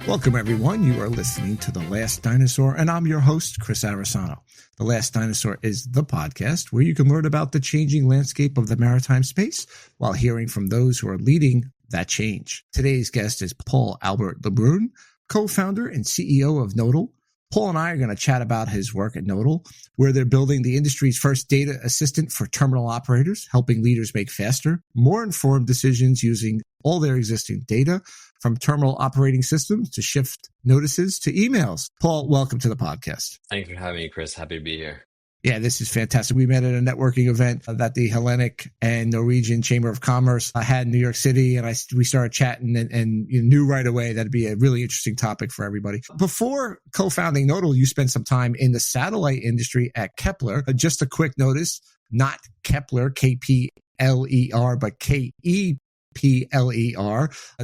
Welcome, everyone. You are listening to The Last Dinosaur, and I'm your host, Chris Arasano. The Last Dinosaur is the podcast where you can learn about the changing landscape of the maritime space while hearing from those who are leading that change. Today's guest is Paul Albert-Lebrun, co-founder and CEO of Nodal. Paul and I are going to chat about his work at Nodal, where they're building the industry's first data assistant for terminal operators, helping leaders make faster, more informed decisions using all their existing data, from terminal operating systems to shift notices to emails. Paul, welcome to the podcast. Thanks for having me, Chris. Happy to be here. Yeah, this is fantastic. We met at a networking event that the Hellenic and Norwegian Chamber of Commerce had in New York City, and we started chatting and you knew right away that'd be a really interesting topic for everybody. Before co-founding Nodal, you spent some time in the satellite industry at Kepler. Just a quick notice, not Kepler, K-P-L-E-R, but K-E-P-L-E-R,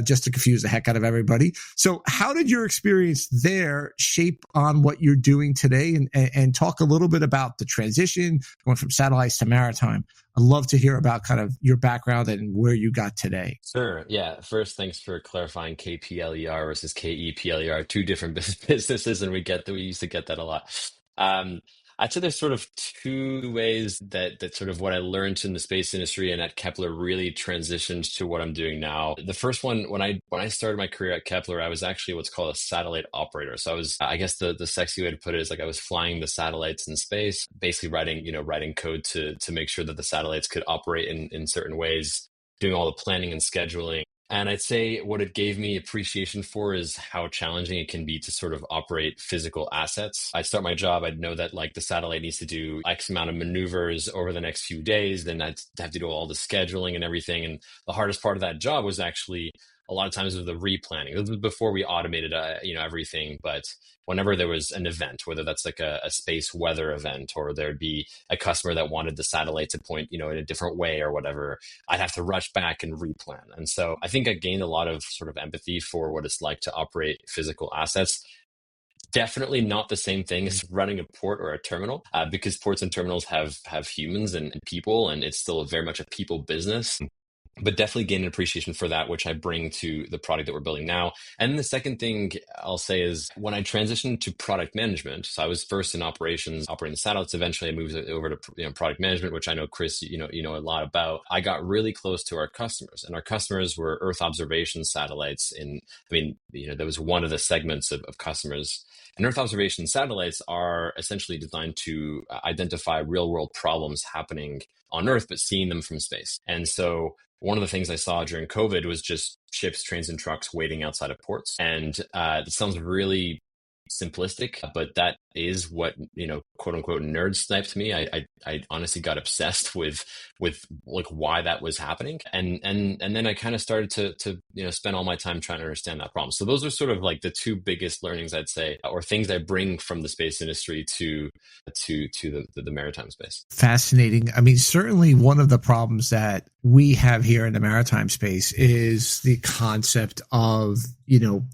just to confuse the heck out of everybody. So how did your experience there shape on what you're doing today, and talk a little bit about the transition going from satellites to maritime? I'd love to hear about kind of your background and where you got today. Sure. Yeah. First, thanks for clarifying KPLER versus KEPLER, two different businesses, and we used to get that a lot. I'd say there's sort of two ways that sort of what I learned in the space industry and at Kepler really transitioned to what I'm doing now. The first one, when I started my career at Kepler, I was actually what's called a satellite operator. So I guess the sexy way to put it is like I was flying the satellites in space, basically writing code to make sure that the satellites could operate in certain ways, doing all the planning and scheduling. And I'd say what it gave me appreciation for is how challenging it can be to sort of operate physical assets. I'd start my job, I'd know that like the satellite needs to do X amount of maneuvers over the next few days. Then I'd have to do all the scheduling and everything. And the hardest part of that job was actually a lot of times with the replanning. This was before we automated, everything. But whenever there was an event, whether that's like a space weather event, or there'd be a customer that wanted the satellite to point, in a different way or whatever, I'd have to rush back and replan. And so I think I gained a lot of sort of empathy for what it's like to operate physical assets. Definitely not the same thing as running a port or a terminal, because ports and terminals have humans and people, and it's still very much a people business. But definitely gain an appreciation for that, which I bring to the product that we're building now. And the second thing I'll say is when I transitioned to product management, so I was first in operations, operating the satellites. Eventually I moved over to product management, which I know, Chris, you know a lot about. I got really close to our customers, and our customers were Earth observation satellites. There was one of the segments of customers. And Earth observation satellites are essentially designed to identify real world problems happening on Earth, but seeing them from space. And so one of the things I saw during COVID was just ships, trains, and trucks waiting outside of ports. And it sounds really simplistic, but that is what, quote unquote, nerd sniped me. I honestly got obsessed with like why that was happening. And then I kind of started to spend all my time trying to understand that problem. So those are sort of like the two biggest learnings, I'd say, or things I bring from the space industry to the maritime space. Fascinating. I mean, certainly one of the problems that we have here in the maritime space is the concept of,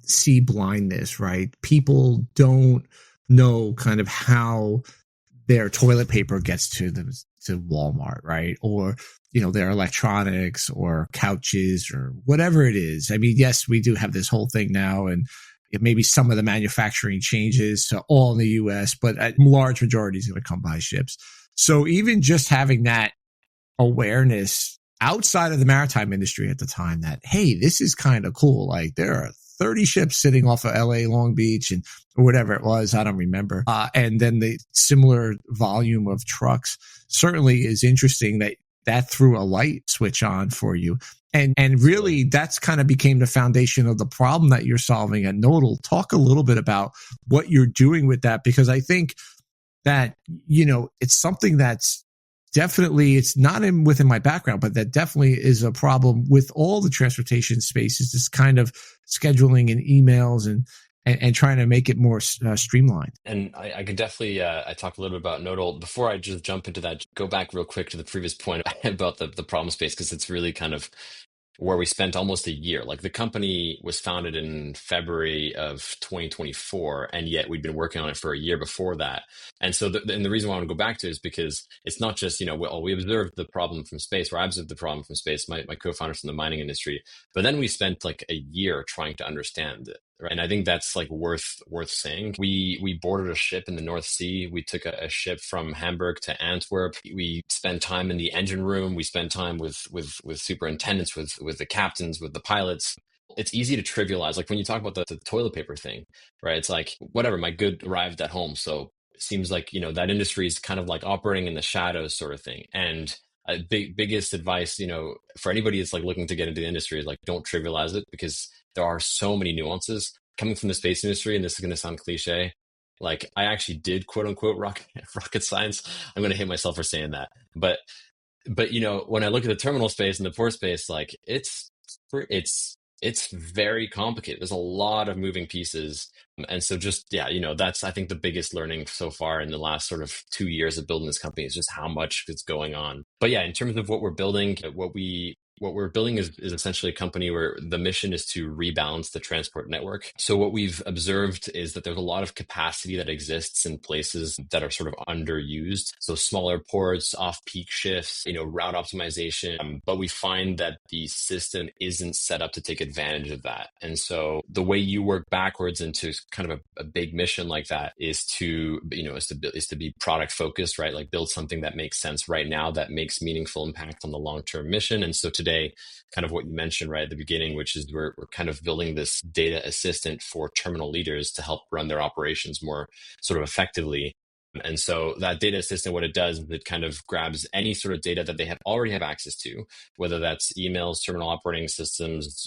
sea blindness, right? People don't know kind of how their toilet paper gets to Walmart, right? Or, their electronics or couches or whatever it is. I mean, yes, we do have this whole thing now, and maybe some of the manufacturing changes to all in the US, but a large majority is going to come by ships. So even just having that awareness outside of the maritime industry at the time that, hey, this is kind of cool. Like there are 30 ships sitting off of LA Long Beach or whatever it was. I don't remember. And then the similar volume of trucks certainly is interesting that threw a light switch on for you. And really that's kind of became the foundation of the problem that you're solving at Nodal. Talk a little bit about what you're doing with that, because I think that, it's something that's definitely, it's not within my background, but that definitely is a problem with all the transportation spaces, this kind of scheduling and emails and trying to make it more streamlined. And I could definitely, I talk a little bit about Nodal. Before I just jump into that, go back real quick to the previous point about the problem space, because it's really kind of where we spent almost a year. Like the company was founded in February of 2024, and yet we'd been working on it for a year before that. And so the reason why I want to go back to is because it's not just, we observed the problem from space, or I observed the problem from space, my co-founders from the mining industry, but then we spent like a year trying to understand Right. And I think that's like worth saying. We boarded a ship in the North Sea. We took a ship from Hamburg to Antwerp. We spent time in the engine room. We spent time with superintendents, with the captains, with the pilots. It's easy to trivialize. Like when you talk about the toilet paper thing, right? It's like, whatever, my good arrived at home. So it seems like, that industry is kind of like operating in the shadows sort of thing. And biggest advice, for anybody that's like looking to get into the industry is like, don't trivialize it, because there are so many nuances coming from the space industry. And this is going to sound cliche. Like I actually did quote unquote rocket science. I'm going to hate myself for saying that. But when I look at the terminal space and the port space, like it's very complicated. There's a lot of moving pieces. And so just, yeah, that's, I think, the biggest learning so far in the last sort of 2 years of building this company is just how much is going on. But yeah, in terms of what we're building, what we're building is essentially a company where the mission is to rebalance the transport network. So what we've observed is that there's a lot of capacity that exists in places that are sort of underused. So smaller ports, off-peak shifts, route optimization. But we find that the system isn't set up to take advantage of that. And so the way you work backwards into kind of a big mission like that is to be product focused, right? Like build something that makes sense right now, that makes meaningful impact on the long-term mission. And so today, kind of what you mentioned right at the beginning, which is we're kind of building this data assistant for terminal leaders to help run their operations more sort of effectively. And so that data assistant, what it does is it kind of grabs any sort of data that they already have access to, whether that's emails, terminal operating systems,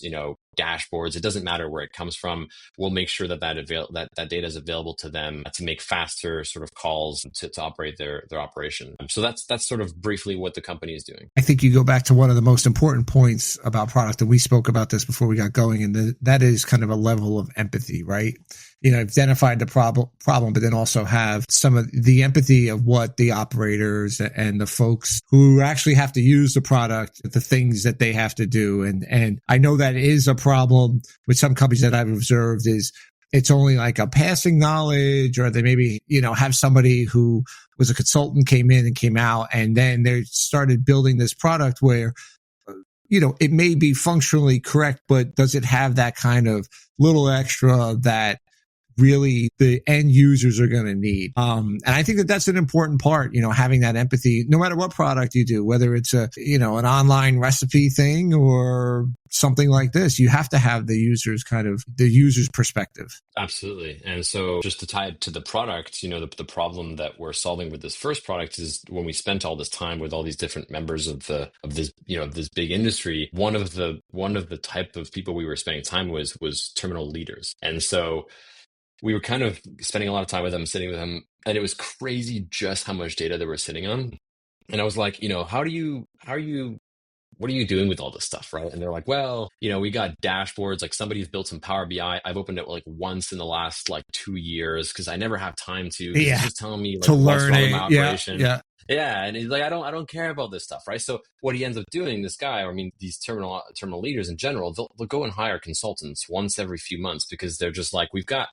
dashboards. It doesn't matter where it comes from. We'll make sure that data is available to them to make faster sort of calls to operate their operation. So that's sort of briefly what the company is doing. I think you go back to one of the most important points about product, and we spoke about this before we got going, and that is kind of a level of empathy, right? Identified the problem, but then also have some of the empathy of what the operators and the folks who actually have to use the product, the things that they have to do. And I know that is a problem with some companies that I've observed is it's only like a passing knowledge, or they maybe, have somebody who was a consultant came in and came out, and then they started building this product where, it may be functionally correct, but does it have that kind of little extra that really the end users are going to need. And I think that that's an important part, having that empathy, no matter what product you do, whether it's an online recipe thing or something like this, you have to have the user's perspective. Absolutely. And so just to tie it to the product, the problem that we're solving with this first product is when we spent all this time with all these different members of this big industry, one of the type of people we were spending time with was terminal leaders. And so we were kind of spending a lot of time with them, sitting with them, and it was crazy just how much data they were sitting on. And I was like, what are you doing with all this stuff, right? And they're like, well, we got dashboards, like somebody's built some Power BI. I've opened it like once in the last like 2 years because I never have time to. Yeah. It's just telling me like to what's learn wrong it. with my operation. Yeah. And he's like, I don't care about this stuff, right? So what he ends up doing, this guy, or I mean, these terminal leaders in general, they'll go and hire consultants once every few months because they're just like, we've got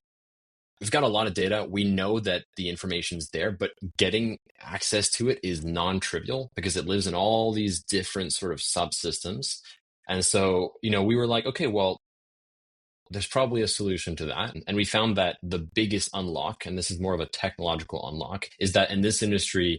a lot of data. We know that the information's there, but getting access to it is non-trivial because it lives in all these different sort of subsystems. And so, we were like, okay, well, there's probably a solution to that. And we found that the biggest unlock, and this is more of a technological unlock, is that in this industry,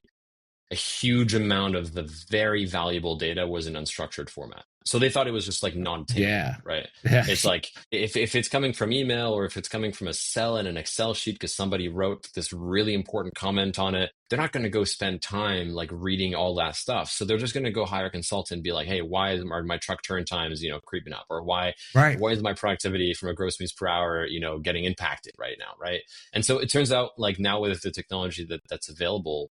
a huge amount of the very valuable data was in unstructured format. So they thought it was just like non-takeable, right? Yeah. It's like if it's coming from email or if it's coming from a cell in an Excel sheet because somebody wrote this really important comment on it, they're not going to go spend time like reading all that stuff. So they're just going to go hire a consultant and be like, hey, why are my truck turn times, creeping up? Or why is my productivity from a gross meters per hour, getting impacted right now, right? And so it turns out like now with the technology that's available,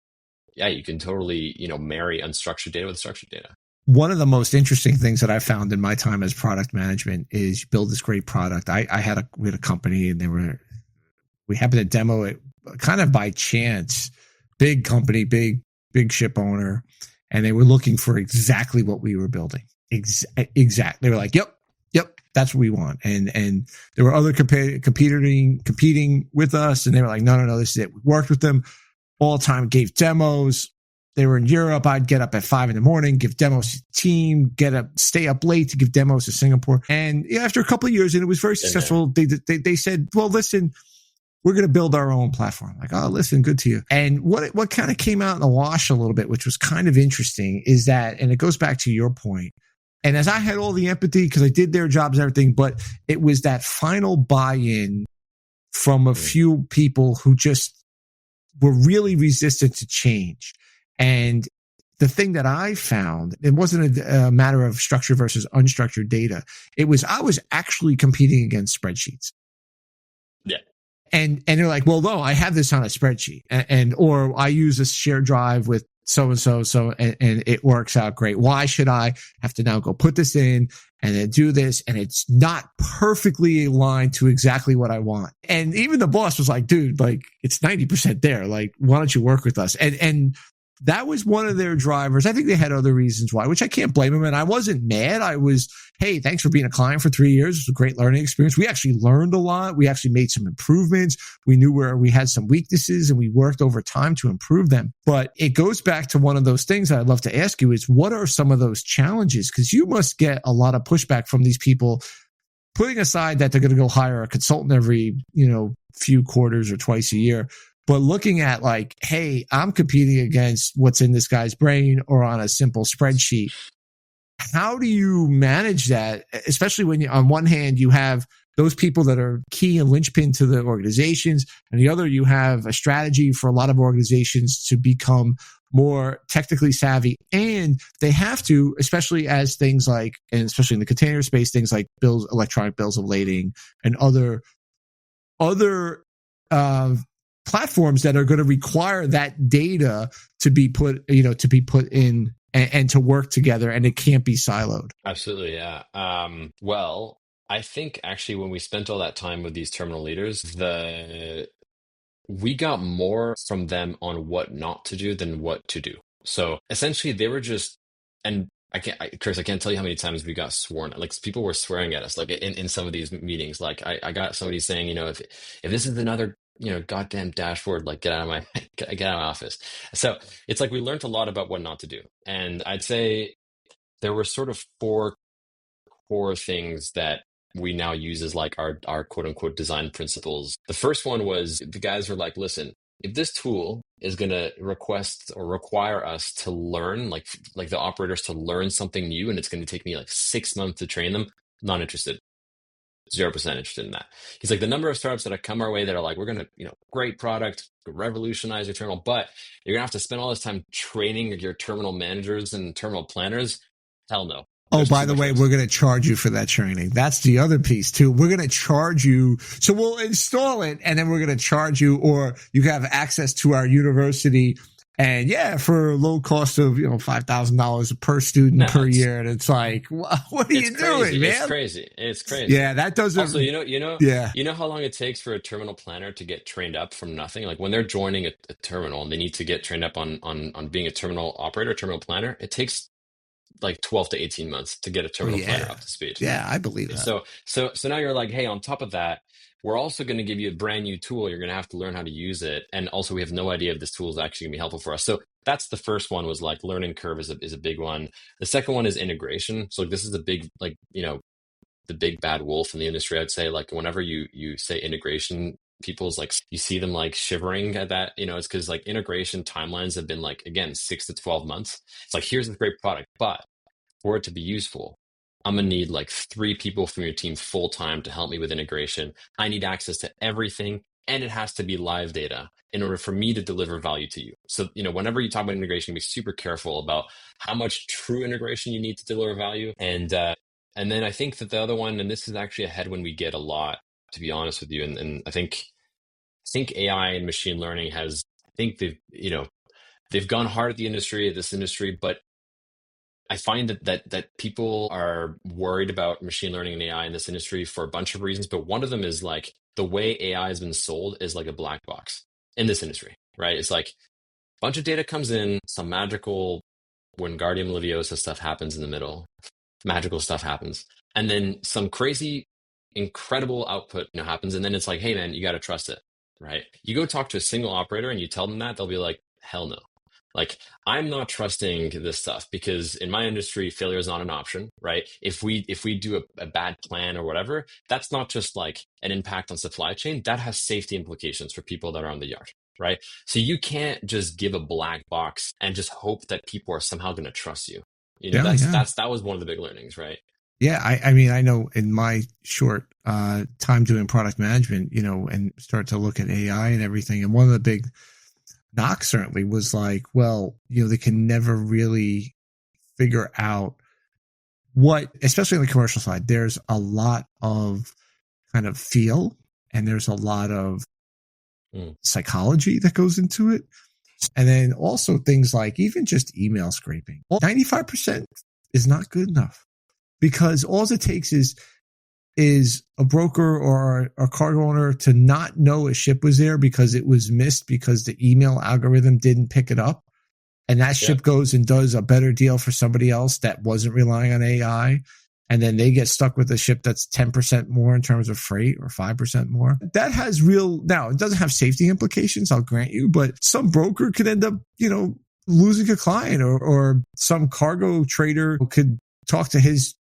yeah, you can totally, marry unstructured data with structured data. One of the most interesting things that I found in my time as product management is you build this great product. We had a company and we happened to demo it kind of by chance, big company, big ship owner. And they were looking for exactly what we were building. Exact. They were like, yep, that's what we want. And there were other competing with us. And they were like, no, this is it. We worked with them all the time, gave demos. They were in Europe. I'd get up at 5 a.m, give demos to the team, stay up late to give demos to Singapore. And after a couple of years, and it was very successful, they said, well, listen, we're going to build our own platform. Like, oh, listen, good to you. And what kind of came out in the wash a little bit, which was kind of interesting, is that, and it goes back to your point, and as I had all the empathy because I did their jobs and everything, but it was that final buy-in from a few people who just were really resistant to change. And the thing that I found, it wasn't a matter of structured versus unstructured data. I was actually competing against spreadsheets. Yeah. And they're like, well, no, I have this on a spreadsheet or I use a shared drive with so and it works out great. Why should I have to now go put this in and then do this? And it's not perfectly aligned to exactly what I want. And even the boss was like, dude, like it's 90% there. Like, why don't you work with us? And that was one of their drivers. I think they had other reasons why, which I can't blame them. And I wasn't mad. I was, hey, thanks for being a client for 3 years. It was a great learning experience. We actually learned a lot. We actually made some improvements. We knew where we had some weaknesses and we worked over time to improve them. But it goes back to one of those things that I'd love to ask you is what are some of those challenges? Because you must get a lot of pushback from these people, putting aside that they're going to go hire a consultant every, few quarters or twice a year. But looking at like, hey, I'm competing against what's in this guy's brain or on a simple spreadsheet. How do you manage that? Especially when on one hand, you have those people that are key and linchpin to the organizations. And the other, you have a strategy for a lot of organizations to become more technically savvy. And they have to, especially as things like, and especially in the container space, things like electronic bills of lading and other platforms that are going to require that data to be put in and to work together, and it can't be siloed. Absolutely, yeah. Well, I think actually when we spent all that time with these terminal leaders, we got more from them on what not to do than what to do. So essentially, they were just, and Chris, I can't tell you how many times we got sworn. Like people were swearing at us, like in some of these meetings. Like I got somebody saying, if this is another goddamn dashboard, like get out of my office. So it's like we learned a lot about what not to do. And I'd say there were sort of four core things that we now use as like our quote unquote design principles. The first one was the guys were like, listen, if this tool is going to request or require us to learn, like the operators to learn something new, and it's going to take me like 6 months to train them, not interested. 0% interested in that. He's like, the number of startups that have come our way that are like, we're going to, great product, revolutionize your terminal, but you're going to have to spend all this time training your terminal managers and terminal planners. Hell no. Oh, by the way, we're going to charge you for that training. That's the other piece too. We're going to charge you. So we'll install it and then we're going to charge you, or you have access to our university. And for a low cost of, $5,000 per student per year. And it's like, what are you doing, man? It's crazy. Yeah, that doesn't. Also, you know how long it takes for a terminal planner to get trained up from nothing? Like when they're joining a terminal and they need to get trained up on being a terminal operator, terminal planner, it takes like 12 to 18 months to get a terminal planner up to speed. Yeah, I believe that. So now you're like, hey, on top of that, we're also going to give you a brand new tool. You're going to have to learn how to use it. And also we have no idea if this tool is actually going to be helpful for us. So that's the first one, was like learning curve is a big one. The second one is integration. So this is the big, the big bad wolf in the industry. I'd say like whenever you say integration, people's like, you see them like shivering at that, it's because like integration timelines have been like, again, 6 to 12 months. It's like, here's a great product, but for it to be useful, I'm going to need like 3 people from your team full time to help me with integration. I need access to everything, and it has to be live data in order for me to deliver value to you. So, whenever you talk about integration, be super careful about how much true integration you need to deliver value. And then I think that the other one, and this is actually a headwind we get a lot, to be honest with you. And I think AI and machine learning they've gone hard at this industry, but I find that people are worried about machine learning and AI in this industry for a bunch of reasons, but one of them is like the way AI has been sold is like a black box in this industry, right? It's like a bunch of data comes in, some magical Wingardium Leviosa stuff happens in the middle, magical stuff happens, and then some crazy, incredible output happens, and then it's like, hey man, you got to trust it, right? You go talk to a single operator and you tell them that, they'll be like, hell no. Like, I'm not trusting this stuff because in my industry, failure is not an option, right? If we do a bad plan or whatever, that's not just like an impact on supply chain. That has safety implications for people that are on the yard, right? So you can't just give a black box and just hope that people are somehow going to trust you. You know, Yeah, yeah. that was one of the big learnings, right? Yeah, I mean, I know in my short time doing product management, and start to look at AI and everything. And one of the big knocks certainly was like, well, they can never really figure out what, especially on the commercial side, there's a lot of kind of feel and there's a lot of psychology that goes into it. And then also things like even just email scraping. 95% is not good enough because all it takes is a broker or a cargo owner to not know a ship was there because it was missed because the email algorithm didn't pick it up. And that ship goes and does a better deal for somebody else that wasn't relying on AI. And then they get stuck with a ship that's 10% more in terms of freight or 5% more. That has now it doesn't have safety implications, I'll grant you, but some broker could end up, losing a client or some cargo trader could talk to his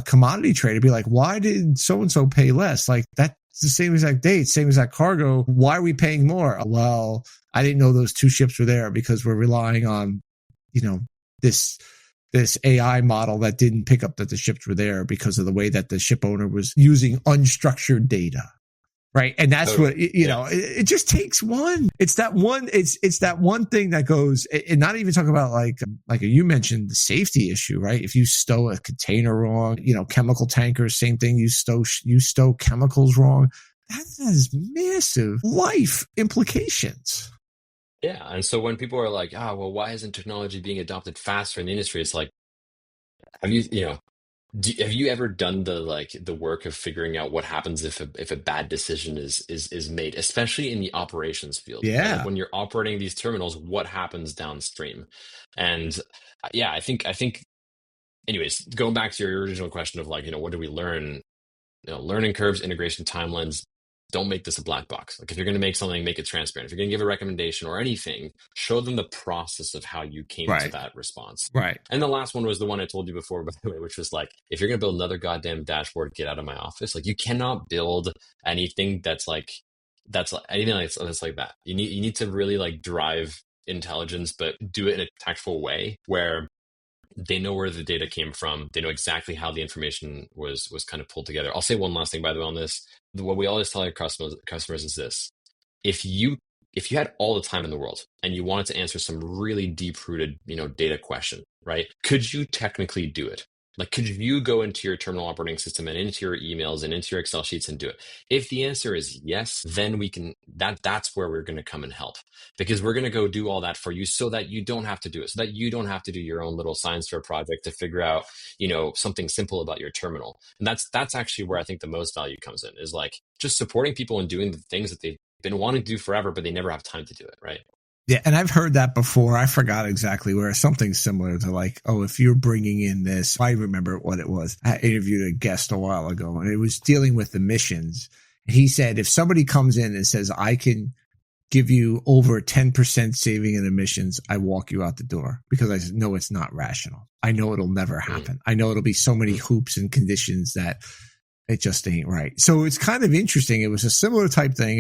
commodity trader, be like, why did so-and-so pay less? Like that's the same exact date, same exact cargo. Why are we paying more? Well, I didn't know those two ships were there because we're relying on, this AI model that didn't pick up that the ships were there because of the way that the ship owner was using unstructured data. Right. And that's what, it just takes one. It's that one. It's that one thing that goes, and not even talking about like you mentioned the safety issue, right? If you stow a container wrong, chemical tankers, same thing. You stow chemicals wrong. That has massive life implications. Yeah. And so when people are like, well, why isn't technology being adopted faster in the industry? It's like, have you ever done the work of figuring out what happens if a bad decision is made, especially in the operations field, right? Like Yeah. when you're operating these terminals, what happens downstream? And yeah, I think anyways, going back to your original question of like, what do we learn? Learning curves, integration timelines. Don't make this a black box. Like if you're going to make something, make it transparent. If you're going to give a recommendation or anything, show them the process of how you came to Right. that response. Right. And the last one was the one I told you before, by the way, which was like, if you're going to build another goddamn dashboard, get out of my office. Like you cannot build anything that's like anything that's like that. You need to really like drive intelligence, but do it in a tactful way where they know where the data came from. They know exactly how the information was kind of pulled together. I'll say one last thing, by the way, on this. What we always tell our customers is this: if you had all the time in the world and you wanted to answer some really deep rooted data question, right? Could you technically do it? Like, could you go into your terminal operating system and into your emails and into your Excel sheets and do it? If the answer is yes, then we can that's where we're going to come and help, because we're going to go do all that for you so that you don't have to do it, so that you don't have to do your own little science fair project to figure out something simple about your terminal. And that's actually where I think the most value comes in, is like just supporting people and doing the things that they've been wanting to do forever, but they never have time to do it, right? Yeah, and I've heard that before. I forgot exactly where. Something similar to like, oh, if you're bringing in this, I remember what it was. I interviewed a guest a while ago, and it was dealing with emissions. He said, if somebody comes in and says, I can give you over 10% saving in emissions, I walk you out the door, because I know it's not rational. I know it'll never happen. I know it'll be so many hoops and conditions that it just ain't right. So it's kind of interesting. It was a similar type thing,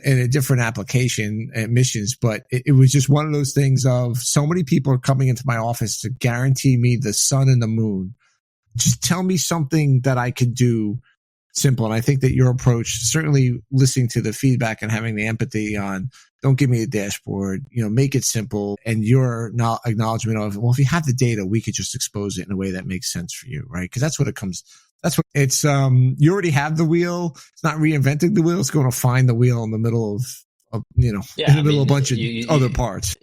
in a different application, emissions, but it was just one of those things of so many people are coming into my office to guarantee me the sun and the moon. Just tell me something that I could do simple. And I think that your approach, certainly listening to the feedback and having the empathy on, don't give me a dashboard, make it simple. And your acknowledgement of, well, if you have the data, we could just expose it in a way that makes sense for you, right? Because that's what it comes. That's what it's, you already have the wheel. It's not reinventing the wheel. It's going to find the wheel in the middle of in the middle of a bunch of other parts.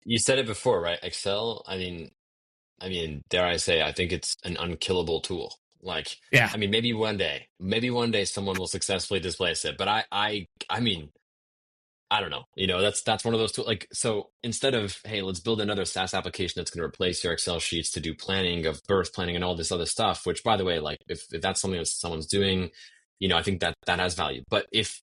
You said it before, right? Excel. I mean, dare I say, I think it's an unkillable tool. Like, Yeah. I mean, maybe one day someone will successfully displace it. But I mean, I don't know. That's one of those tools. Like, so instead of, hey, let's build another SaaS application that's going to replace your Excel sheets to do planning of birth planning and all this other stuff, which, by the way, like if that's something that someone's doing, I think that has value. But if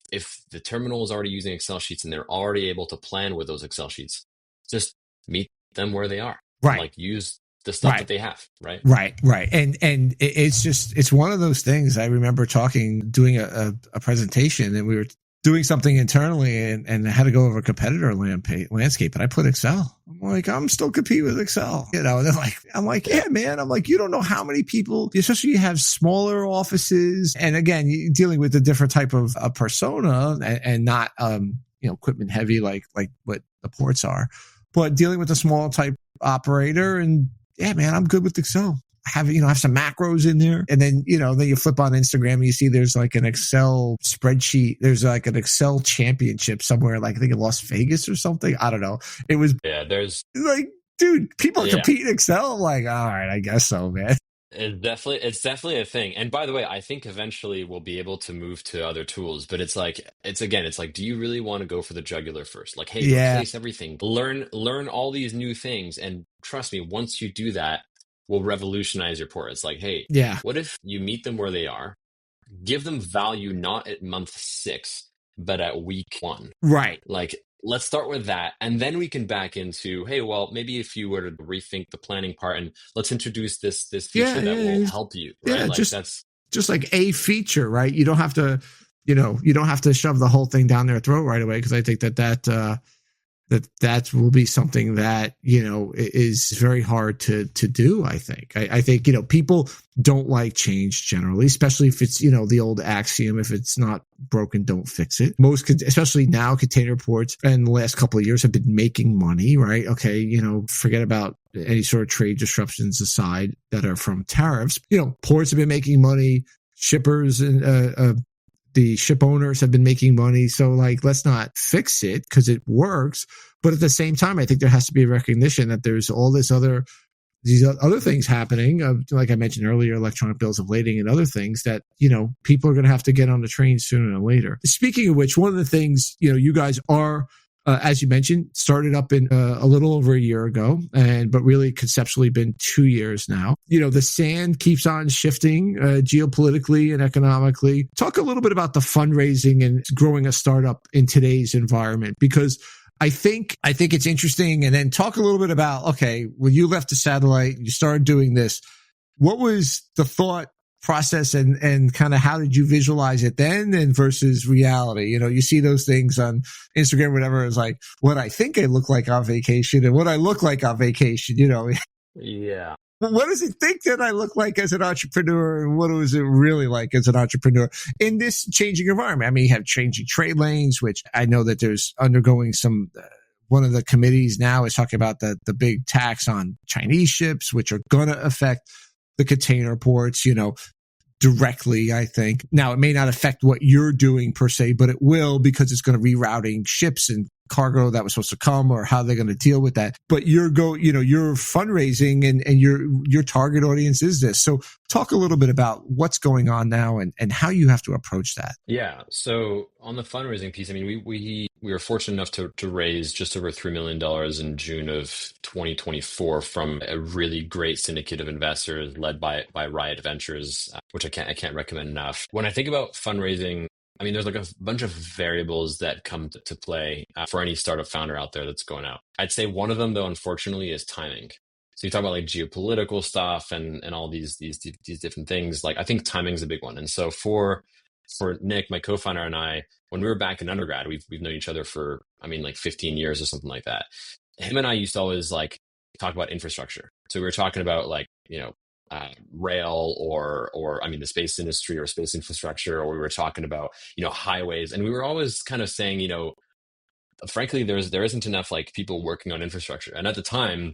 the terminal is already using Excel sheets and they're already able to plan with those Excel sheets, just meet them where they are and Right. like use the stuff Right. that they have, right? Right. And it's just, it's one of those things. I remember doing a presentation, and we were doing something internally, and I had to go over a competitor landscape, and I put Excel. I'm like, I'm still competing with Excel, and they're like, I'm like, yeah, man. I'm like, you don't know how many people, especially you have smaller offices. And again, you're dealing with a different type of a persona, and not, equipment heavy, like what the ports are, but dealing with a small type operator. And yeah, man, I'm good with Excel. Have some macros in there. And then, then you flip on Instagram and you see there's like an Excel spreadsheet. There's like an Excel championship somewhere, like I think in Las Vegas or something. I don't know. It was There's like, dude, people yeah. compete in Excel. I'm like, all right, I guess so, man. It's definitely a thing. And by the way, I think eventually we'll be able to move to other tools, but it's like do you really want to go for the jugular first? Like, hey, Yeah. replace everything. Learn all these new things, and trust me, once you do that, will revolutionize your port. It's like, hey, Yeah. what if you meet them where they are, give them value not at month 6, but at week 1. Right. Like, let's start with that. And then we can back into, hey, well, maybe if you were to rethink the planning part, and let's introduce this feature that will help you, right? Yeah. Like that's just like a feature, right? You don't have to, shove the whole thing down their throat right away. Cause I think that will be something that, is very hard to do. I think, people don't like change generally, especially if it's, the old axiom, if it's not broken, don't fix it. Especially now, container ports in the last couple of years have been making money, right? Okay. Forget about any sort of trade disruptions aside that are from tariffs. Ports have been making money, shippers and, the ship owners have been making money. So like, let's not fix it because it works. But at the same time, I think there has to be a recognition that there's all these other things happening. Like I mentioned earlier, electronic bills of lading and other things that, people are going to have to get on the train sooner or later. Speaking of which, one of the things, you guys are, as you mentioned, started up in a little over a year ago, but really conceptually been 2 years now. The sand keeps on shifting geopolitically and economically. Talk a little bit about the fundraising and growing a startup in today's environment, because I think it's interesting. And then talk a little bit about, okay, when you left the satellite, you started doing this. What was the thought process and kind of how did you visualize it then and versus reality? You see those things on Instagram, whatever. It's like what I think I look like on vacation and what I look like on vacation, Yeah. What does it think that I look like as an entrepreneur, and what is it really like as an entrepreneur in this changing environment? I mean, you have changing trade lanes, which I know that there's undergoing some, one of the committees now is talking about the big tax on Chinese ships, which are going to affect the container ports, directly, I think. Now, it may not affect what you're doing per se, but it will, because it's going to rerouting ships and cargo that was supposed to come, or how they're going to deal with that. But you're fundraising and your target audience is this. So talk a little bit about what's going on now and how you have to approach that. Yeah. So on the fundraising piece, I mean, we were fortunate enough to raise just over $3 million in June of 2024 from a really great syndicate of investors led by Riot Ventures, which I can't recommend enough. When I think about fundraising, I mean, there's like a bunch of variables that come to play for any startup founder out there that's going out. I'd say one of them, though, unfortunately, is timing. So you talk about like geopolitical stuff and all these different things. Like, I think timing is a big one. And so for Nick, my co-founder, and I, when we were back in undergrad, we've known each other for, I mean, like 15 years or something like that. Him and I used to always like talk about infrastructure. So we were talking about like, rail or I mean the space industry or space infrastructure, or we were talking about highways, and we were always kind of saying frankly there isn't enough like people working on infrastructure. And at the time,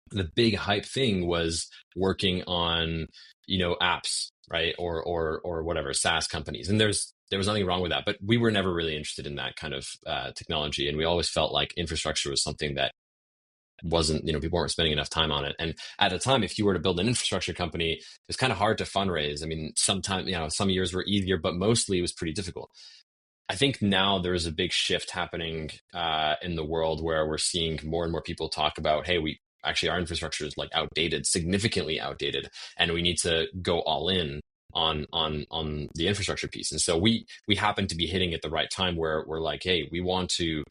the big hype thing was working on apps, right, or whatever SaaS companies, and there was nothing wrong with that, but we were never really interested in that kind of technology, and we always felt like infrastructure was something that wasn't, people weren't spending enough time on it. And at the time, if you were to build an infrastructure company, it was kind of hard to fundraise. I mean, sometimes, some years were easier, but mostly it was pretty difficult. I think now there's a big shift happening in the world where we're seeing more and more people talk about, hey, our infrastructure is like outdated, significantly outdated, and we need to go all in. on the infrastructure piece. And so we happen to be hitting at the right time where we're like, hey, we want to,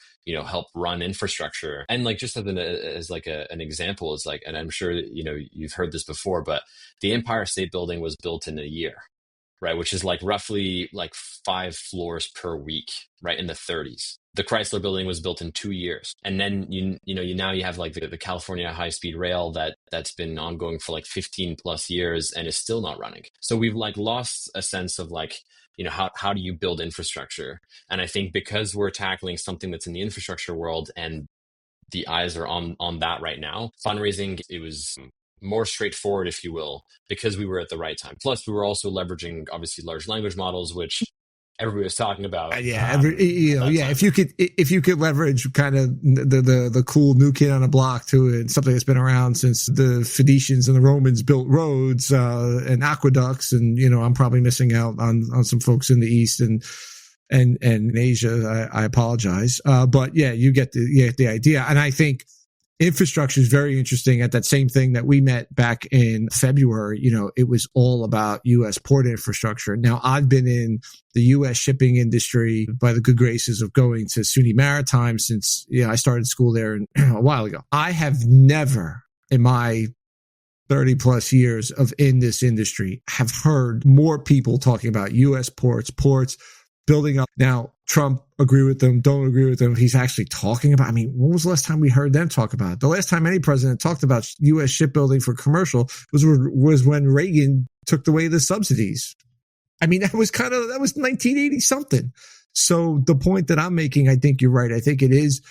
help run infrastructure. And like, just as like an example is like, and I'm sure that, you've heard this before, but the Empire State Building was built in a year, right? Which is like roughly like 5 floors per week, right? In the 30s. The Chrysler Building was built in 2 years. And then, now you have like the California high-speed rail that's been ongoing for like 15 plus years and is still not running. So we've like lost a sense of like, how do you build infrastructure? And I think because we're tackling something that's in the infrastructure world and the eyes are on that right now, fundraising, it was more straightforward, if you will, because we were at the right time. Plus, we were also leveraging obviously large language models, which everybody was talking about. If you could leverage kind of the cool new kid on the block to it, something that's been around since the Phoenicians and the Romans built roads and aqueducts, and I'm probably missing out on some folks in the East and in Asia. I apologize, but yeah, you get the idea, and I think infrastructure is very interesting. At that same thing that we met back in February, it was all about U.S. port infrastructure. Now, I've been in the U.S. shipping industry by the good graces of going to SUNY Maritime since I started school there a while ago. I have never in my 30 plus years of in this industry have heard more people talking about U.S. ports building up. Now, Trump, agree with them, don't agree with them. He's actually talking about, when was the last time we heard them talk about it? The last time any president talked about U.S. shipbuilding for commercial was when Reagan took away the subsidies. That was 1980 something. So the point that I'm making, I think you're right. I think it is,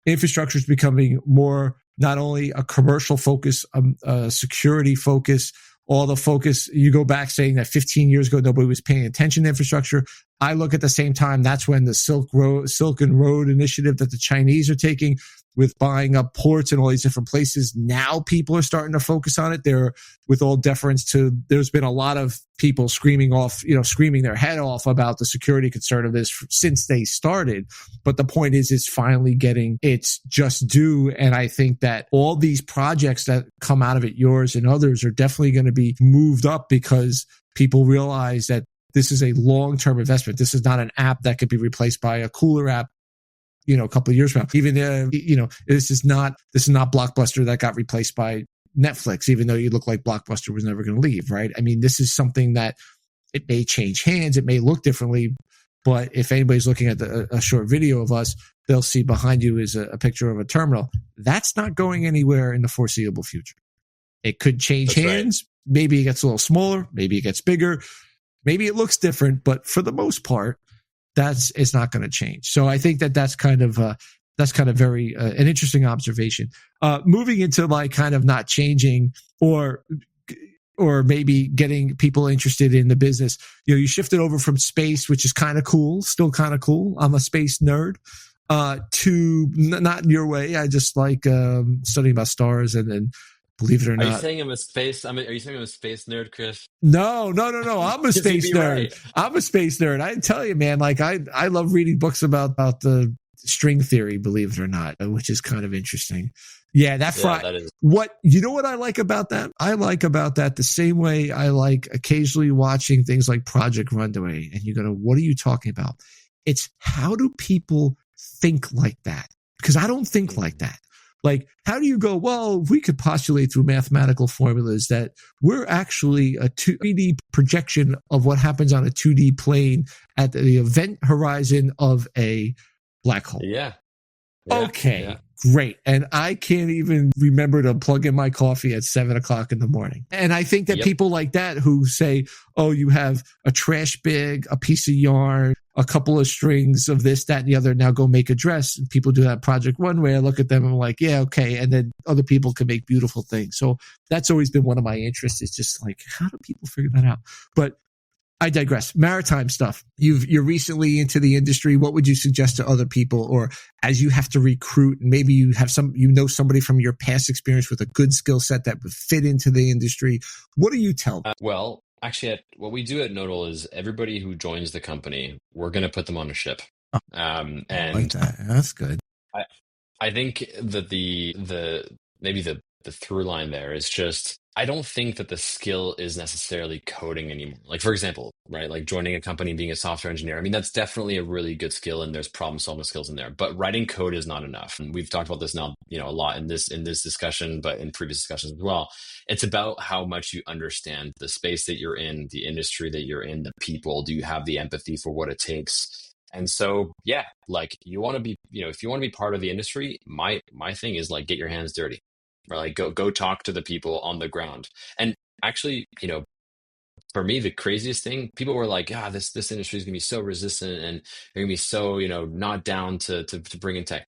infrastructure is becoming more, not only a commercial focus, a security focus, all the focus. You go back saying that 15 years ago, nobody was paying attention to infrastructure. I look at the same time, that's when the Silken Road initiative that the Chinese are taking with buying up ports in all these different places. Now people are starting to focus on it. With all deference to, there's been a lot of people screaming their head off about the security concern of this since they started. But the point is, it's finally getting its just due. And I think that all these projects that come out of it, yours and others, are definitely going to be moved up because people realize that this is a long-term investment. This is not an app that could be replaced by a cooler app, a couple of years from now. Even, this is not Blockbuster that got replaced by Netflix, even though you look like Blockbuster was never going to leave, right? This is something that it may change hands. It may look differently, but if anybody's looking at a short video of us, they'll see behind you is a picture of a terminal. That's not going anywhere in the foreseeable future. It could change hands. Right. Maybe it gets a little smaller. Maybe it gets bigger. Maybe it looks different, but for the most part, it's not going to change. So I think that's kind of very an interesting observation. Moving into like kind of not changing or maybe getting people interested in the business. You shifted over from space, which is kind of cool, still kind of cool. I'm a space nerd. To not in your way. I just like studying about stars and then. Believe it or not. Are you saying I'm a space nerd, Chris? No. I'm a space nerd. Right. I'm a space nerd. I tell you, man, like I love reading books about the string theory, believe it or not, which is kind of interesting. Yeah, that is. What I like about that? I like about that the same way I like occasionally watching things like Project Runway, and you go, what are you talking about? It's how do people think like that? Because I don't think like that. Like, how do you go, well, we could postulate through mathematical formulas that we're actually a 3D projection of what happens on a 2D plane at the event horizon of a black hole. Yeah. Okay, great. And I can't even remember to plug in my coffee at 7:00 in the morning. And I think that people like that who say, oh, you have a trash bag, a piece of yarn, a couple of strings of this, that, and the other, now go make a dress. And people do that Project Runway. I look at them and I'm like, yeah, okay. And then other people can make beautiful things. So that's always been one of my interests. It's just like, how do people figure that out? But I digress. Maritime stuff. You're recently into the industry. What would you suggest to other people, or as you have to recruit, and maybe you have somebody from your past experience with a good skill set that would fit into the industry? What do you tell them? Well, actually, what we do at Nodal is everybody who joins the company, we're going to put them on a ship. And I like that. That's good. I think that maybe the through line there is just I don't think that the skill is necessarily coding anymore. Like, for example, right, like joining a company and being a software engineer. I mean, that's definitely a really good skill, and there's problem solving skills in there. But writing code is not enough. And we've talked about this now, a lot in this discussion, but in previous discussions as well. It's about how much you understand the space that you're in, the industry that you're in, the people. Do you have the empathy for what it takes? And so, yeah, like you want to be, if you want to be part of the industry, my thing is like get your hands dirty, or like go talk to the people on the ground. And actually, for me, the craziest thing, people were like, this industry is gonna be so resistant and they're gonna be so, not down to bring in tech.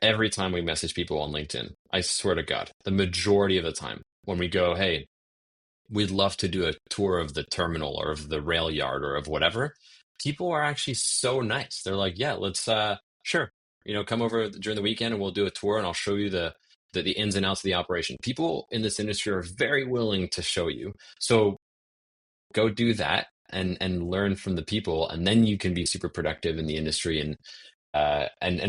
Every time we message people on LinkedIn, I swear to God, the majority of the time when we go, hey, we'd love to do a tour of the terminal or of the rail yard or of whatever, people are actually so nice. They're like, yeah, let's sure, come over during the weekend and we'll do a tour and I'll show you the ins and outs of the operation. People in this industry are very willing to show you. So go do that and learn from the people, and then you can be super productive in the industry, and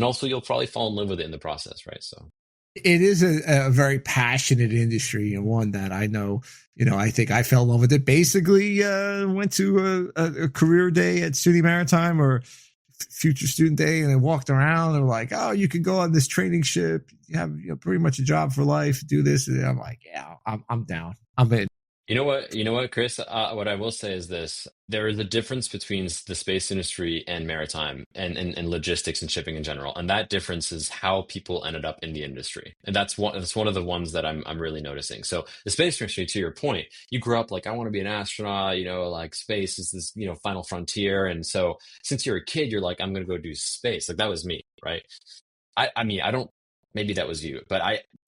also you'll probably fall in love with it in the process, right? So it is a very passionate industry, and one that I know, I think I fell in love with it. Basically, went to a career day at SUNY Maritime or future student day, and I walked around and were like, oh, you can go on this training ship. You have pretty much a job for life. Do this. And I'm like, yeah, I'm down. I'm in. You know what, Chris? What I will say is this: there is a difference between the space industry and maritime and logistics and shipping in general, and that difference is how people ended up in the industry, and that's one of the ones that I'm really noticing. So the space industry, to your point, you grew up like I want to be an astronaut, like space is this final frontier, and so since you're a kid, you're like I'm going to go do space. Like that was me, right? I mean, I don't. Maybe that was you, but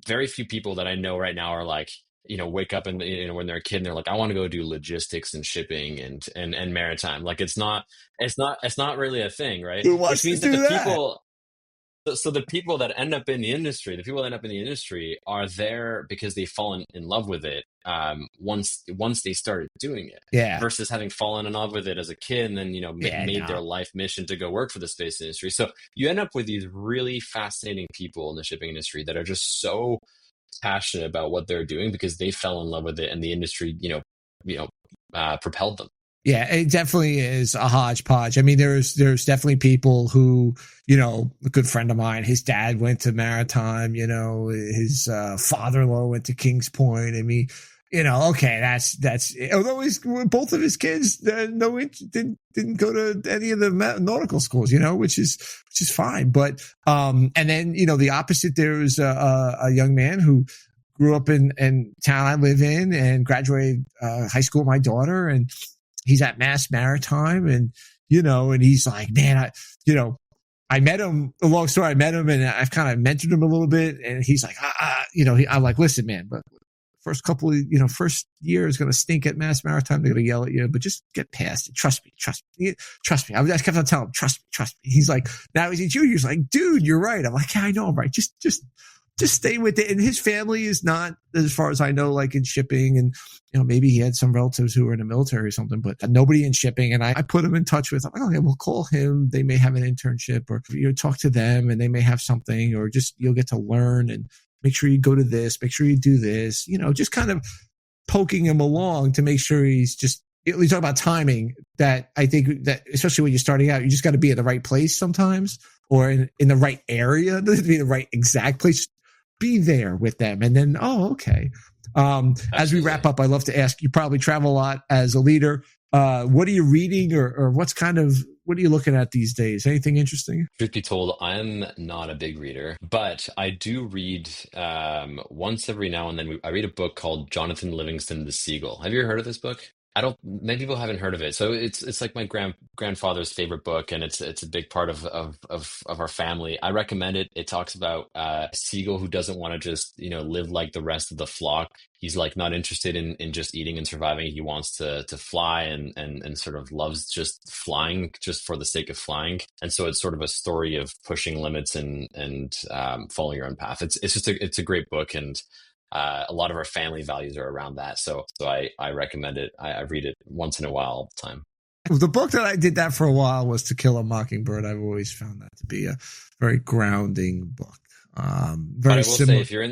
very few people that I know right now are like, wake up and when they're a kid and they're like, I want to go do logistics and shipping and maritime. Like it's not really a thing, right? Who wants Which to means that do the that? people so the people that end up in the industry, the people that end up in the industry are there because they've fallen in love with it once they started doing it, Yeah. versus having fallen in love with it as a kid and then Yeah, made their no. life mission to go work for the space industry. So you end up with these really fascinating people in the shipping industry that are just so passionate about what they're doing because they fell in love with it and the industry, propelled them. Yeah, it definitely is a hodgepodge. I mean, there's definitely people who, a good friend of mine, his dad went to Maritime, his father-in-law went to Kings Point. I mean, okay, that's although both of his kids didn't go to any of the nautical schools, which is fine. But and then the opposite, there's a young man who grew up in town I live in and graduated high school with my daughter, and he's at Mass Maritime, and and he's like, man, I met him. A long story. I met him, and I've kind of mentored him a little bit, and he's like, I'm like, listen, man, but first year is going to stink at Mass Maritime. They're going to yell at you, but just get past it. Trust me. I kept on telling him, trust me. He's like, now he's a junior. He's like, dude, you're right. I'm like, yeah, I know, I'm right. Just stay with it. And his family is not, as far as I know, like in shipping, and maybe he had some relatives who were in the military or something, but nobody in shipping. And I put him in touch with, I'm like, okay, we'll call him. They may have an internship, or talk to them and they may have something, or just you'll get to learn, and make sure you go to this, make sure you do this, just kind of poking him along to make sure he's just, we talk about timing, that I think that especially when you're starting out, you just got to be at the right place sometimes, or in the right area. It doesn't have to be the right exact place. Be there with them. And then, okay. As we wrap up, I love to ask, you probably travel a lot as a leader. What are you reading, or what are you looking at these days? Anything interesting? Truth be told, I'm not a big reader, but I do read once every now and then. I read a book called Jonathan Livingston the Seagull. Have you ever heard of this book? I don't. Many people haven't heard of it, so it's like my grandfather's favorite book, and it's a big part of our family. I recommend it. It talks about a seagull who doesn't want to just live like the rest of the flock. He's like not interested in just eating and surviving. He wants to fly and sort of loves just flying just for the sake of flying. And so it's sort of a story of pushing limits and following your own path. It's a great book, and a lot of our family values are around that. So I recommend it. I read it once in a while all the time. The book that I did that for a while was To Kill a Mockingbird. I've always found that to be a very grounding book. But Very I will say, similar. if you're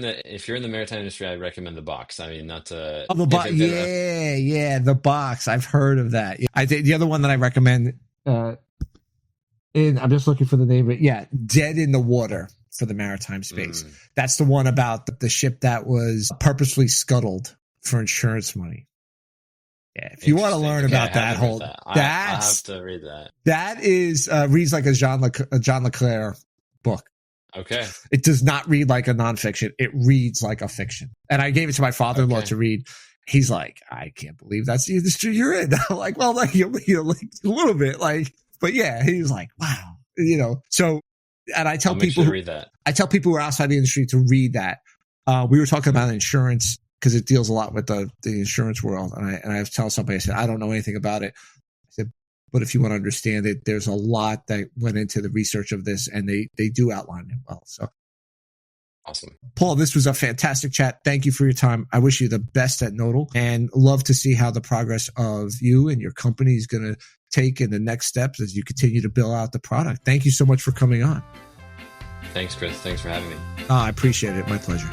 in the maritime industry, I recommend the box. I mean, not to Oh, the give box. a bit of Yeah, the box. I've heard of that. Yeah. I think the other one that I recommend, I'm just looking for the name of it. Yeah, Dead in the Water for the maritime space. That's the one about the ship that was purposely scuttled for insurance money. Yeah, if you want to learn about that whole, I'll have to read that. That is reads like a John LeClaire book. Okay. It does not read like a nonfiction. It reads like a fiction. And I gave it to my father-in-law to read. He's like, I can't believe that's the industry you're in. I'm like, well, like, like a little bit, like, but yeah, he's like, wow, So, and I tell people to read that. I tell people who are outside the industry to read that. We were talking about insurance because it deals a lot with the insurance world, and I was telling somebody, I said, I don't know anything about it. I said, but if you want to understand it, there's a lot that went into the research of this, and they do outline it well. So awesome. Paul, this was a fantastic chat. Thank you for your time. I wish you the best at Nodal, and love to see how the progress of you and your company is going to take in the next steps as you continue to build out the product. Thank you so much for coming on. Thanks, Chris. Thanks for having me. I appreciate it. My pleasure.